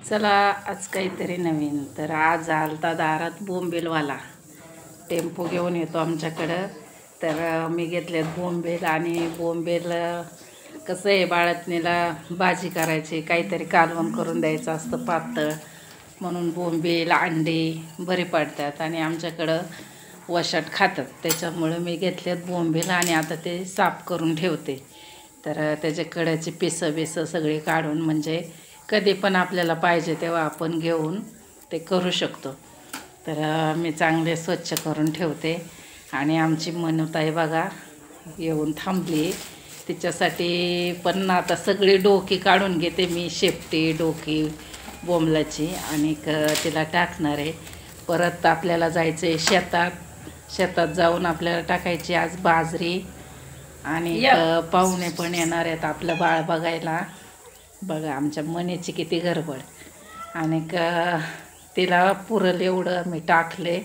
चला आज काहीतरी नवीन. तर आज आलता दारात बोंबीलवाला. टेम्पो घेऊन येतो आमच्याकडं. तर मी घेतलेत बोंबील. आणि बोंबील कसं आहे, बाळतणीला भाजी करायची, काहीतरी कालवण करून द्यायचं असतं पातळ, म्हणून बोंबील अंडे बरे पडतात आणि आमच्याकडं वशाट खातात. त्याच्यामुळं मी घेतलेत बोंबील आणि आता ते साफ करून ठेवते. तर त्याचे कड्याचे पिसं सगळे काढून, म्हणजे कधी पण आपल्याला पाहिजे तेव्हा आपण घेऊन ते करू शकतो. तर मी चांगले स्वच्छ करून ठेवते. आणि आमची मनूताई बघा येऊन थांबली. तिच्यासाठी पण आता सगळी डोकी काढून घेते मी, शेपटी डोकी बोंबलाची, आणि तिला टाकणार आहे. परत आपल्याला जायचं आहे शेतात जाऊन आपल्याला टाकायची आज बाजरी. आणि पाहुणे पण येणार आहेत आपलं बाळ बघायला. बघा आमच्या मनीची किती गडबड. आणि तिला पुरल एवढं मी टाकले,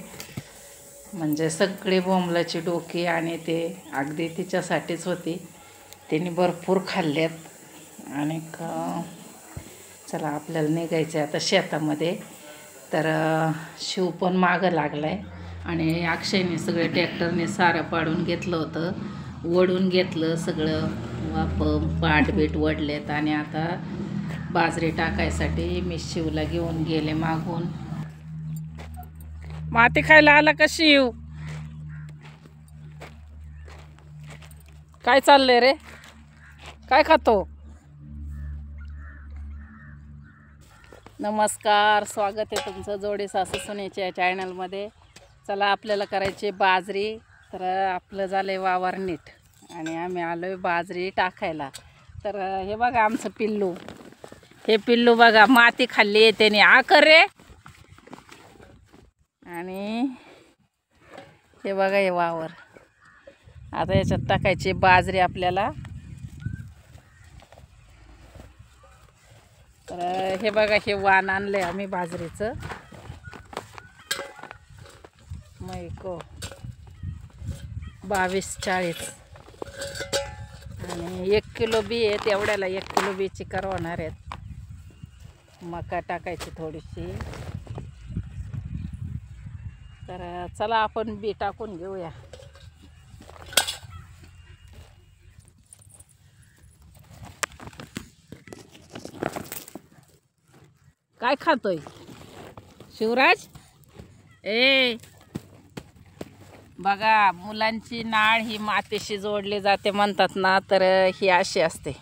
म्हणजे सगळी बोंबलाची डोकी. आणि ते अगदी तिच्यासाठीच होती, तिने भरपूर खाल्ल्यात. आणि चला आपल्याला निघायचं आहे आता शेतामध्ये. तर शिव पण मागं लागला आहे. आणि अक्षयने सगळे ट्रॅक्टरने सारं पाडून घेतलं होतं, वडून घेतलं सगळं, पाटबीट वडलेत. आणि आता बाजरी टाकायसाठी मी शिवला घेऊन गेले मागून. माती खायला आला का शिव? काय चाललंय रे, काय खातो? नमस्कार, स्वागत आहे तुमचं जोडी सासू सुनेच्या चॅनलमध्ये. चला आपल्याला करायची बाजरी. तर आपलं झालं आहे वावर नीट आणि आम्ही आलो आहे बाजरी टाकायला. तर हे बघा आमचं पिल्लू, हे पिल्लू बघा माती खाल्ली आहे त्याने, आकर रे. आणि हे बघा हे वावर. आता याच्यात टाकायची बाजरी आपल्याला. तर हे बघा हे वाण आणलंय आम्ही बाजरीचं, मैको 22-40. आणि 1 किलो बी आहे, तेवढ्याला 1 किलो बीची करवणार आहेत. मका टाकायची थोडीशी. तर चला आपण बी टाकून घेऊया. काय खातोय शिवराज? बघा मुलांची नाळ ही मातीशी जोडली जाते म्हणतात ना, तर ही अशी असते.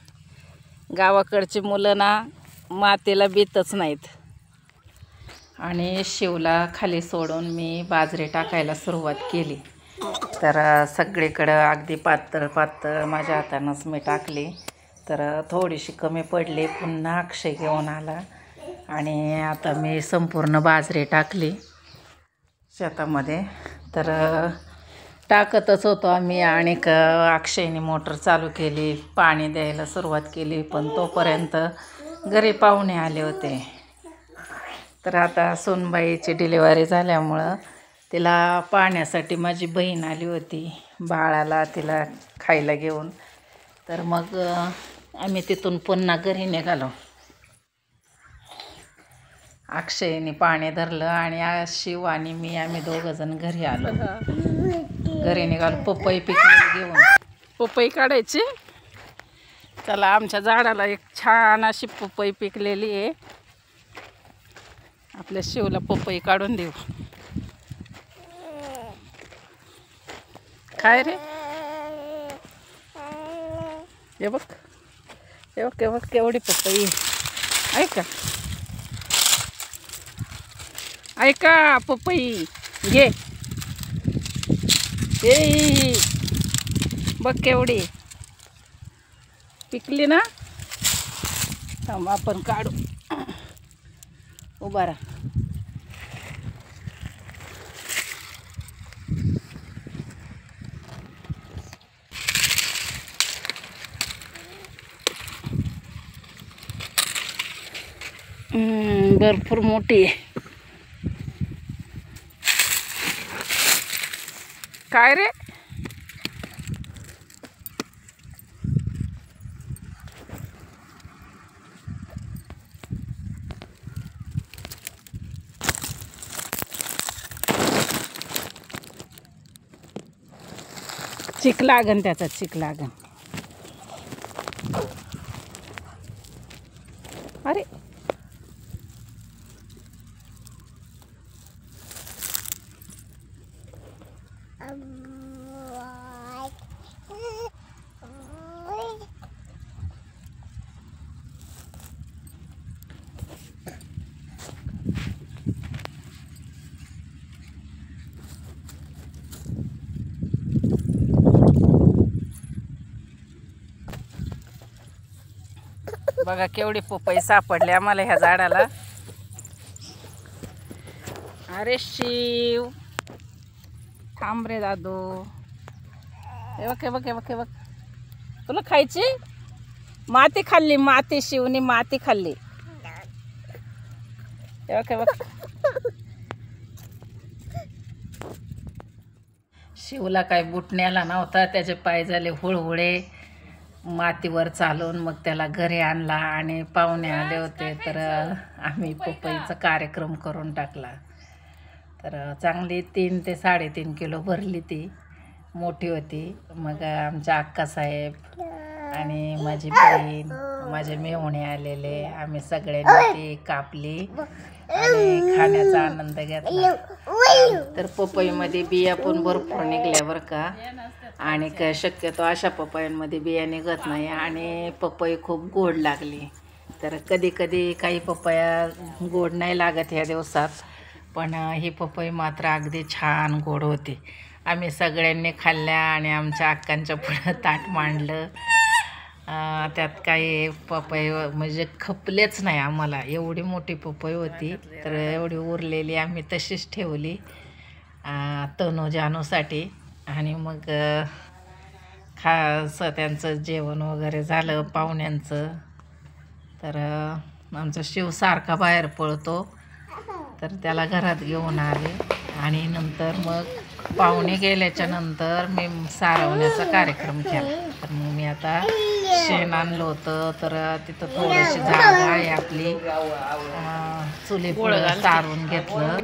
गावाकडची मुलं ना मातीला भीतच नाहीत. आणि शिवला खाली सोडून मी बाजरी टाकायला सुरुवात केली. तर सगळीकडं अगदी पातळ पातळ माझ्या हातानंच मी टाकली. तर थोडीशी कमी पडली, पुन्हा अक्षय घेऊन आला. आणि आता मी संपूर्ण बाजरी टाकली शेतामध्ये. तर टाकतच होतो आम्ही. आणि अक्षयने मोटर चालू केली, पाणी द्यायला सुरुवात केली. पण तोपर्यंत घरी पाहुणे आले होते. तर आता सोनबाईची डिलिव्हरी झाल्यामुळं तिला पाण्यासाठी माझी बहीण आली होती, बाळाला तिला खायला घेऊन. तर मग आम्ही तिथून पुन्हा घरी निघालो. अक्षयने पाणी धरलं आणि शिव आणि मी आम्ही दोघंजण घरी आलो. घरी निघालो पपई पिकलेली घेऊन. पपई काढायची. चला आमच्या झाडाला एक छान अशी पपई पिकलेली आहे. आपल्या शिवला पपई काढून देऊ. काय रे, हे बघ हे बघ हे बघ केवढी पपई. ऐका ऐका पपई घे. ए बघ केवढी पिकली ना. थांब आपण काढू. उभा राहा. भरपूर मोठी आहे. काय रे, चिक लागन, त्याचा चिक लागन. अरे बघा केवढी पपई सापडली आम्हाला ह्या झाडाला. अरे शिव, थांब रे दादू. हे बघ हे बघ हे बघ हे बघ, तुला खायची? माती खाल्ली, माती. शिवनी माती खाल्ली. हे बघ हे बघ. शिवला काय बुटण्याला नव्हता, त्याचे पाय झाले हुळहुळे. मातीवर चालून मग त्याला घरी आणला आणि पाहुणे आले होते तर आम्ही पपईचा कार्यक्रम करून टाकला. तर चांगली 3 ते 3.5 किलो भरली, ती मोठी होती. मग आमच्या अक्कासाहेब आणि माझी बहीण, माझे मेहुणे आलेले, आम्ही सगळ्यांनी ती कापली आणि खाण्याचा आनंद घेतला. तर पपईमध्ये बिया पण भरपूर निघल्या बरं का. आणि शक्यतो अशा पपयांमध्ये बिया निघत नाही आणि पपई खूप गोड लागली. तर कधी कधी काही पपया गोड नाही लागत ह्या दिवसात, पण ही पपई मात्र अगदी छान गोड होती. आम्ही सगळ्यांनी खाल्ल्या आणि आमच्या अक्कांच्या पुढं ताट मांडलं. त्यात काही पपई म्हणजे खपलेच नाही आम्हाला, एवढी मोठी पपई होती. तर एवढी उरलेली आम्ही तशीच ठेवली तनू जानूसाठी. आणि मग त्यांचं जेवण वगैरे झालं पाहुण्यांचं. तर आमचा शिव सारखा बाहेर पळतो, तर त्याला घरात घेऊन आले. आणि नंतर मग पाहुणे गेल्याच्या नंतर मी सारवण्याचा कार्यक्रम केला. तर मग मी आता शेण आणलं होतं, तर तिथं थोडीशी जागा आहे आपली, चुलीपुढं सारून घेतलं.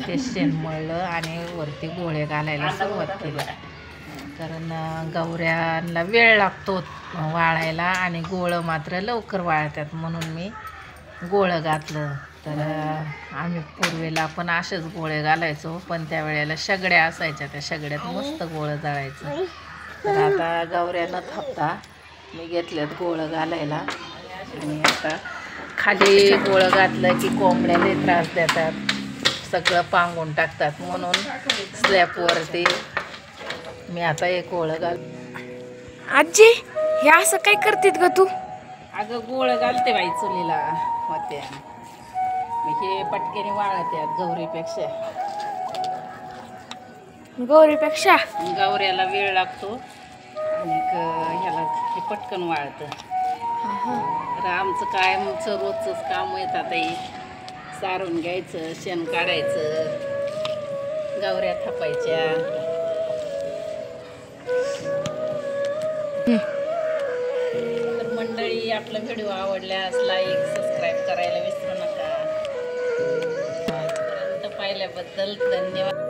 ते शेण मळलं आणि वरती गोळे घालायला सुरुवात केली. कारण गौऱ्यांना वेळ लागतो वाळायला आणि गोळं मात्र लवकर वाळतात, म्हणून मी गोळं घातलं. तर आम्ही पूर्वीला पण असेच गोळे घालायचो, पण त्यावेळेला शेगड्या असायच्या, त्या शेगड्यात मस्त गोळं जळायचं. तर आता गौऱ्यानं थापता मी घेतल्यात गोळं घालायला. आणि आता खाली गोळं घातलं की कोंबड्याला त्रास देतात, सगळं पांगून टाकतात, म्हणून स्लॅबवरती मी आता एक गोळं घाल. आजी हे असं काय करतेत ग तू? अगं गोळं घालते बाई चुलीला होते, हे पटकेने वाळत्यात गौरीपेक्षा. गौरीपेक्षा गौऱ्याला वेळ लागतो आणि ह्याला हे पटकन वाळतं. तर आमचं काय आमचं रोजचंच काम येत आता, हे सारून घ्यायचं, शेण काढायचं, गौऱ्या थापायच्या. तर मंडळी, आपला व्हिडिओ आवडल्यास लाईक सबस्क्राईब करायला विसरू नका. पाहिल्याबद्दल धन्यवाद.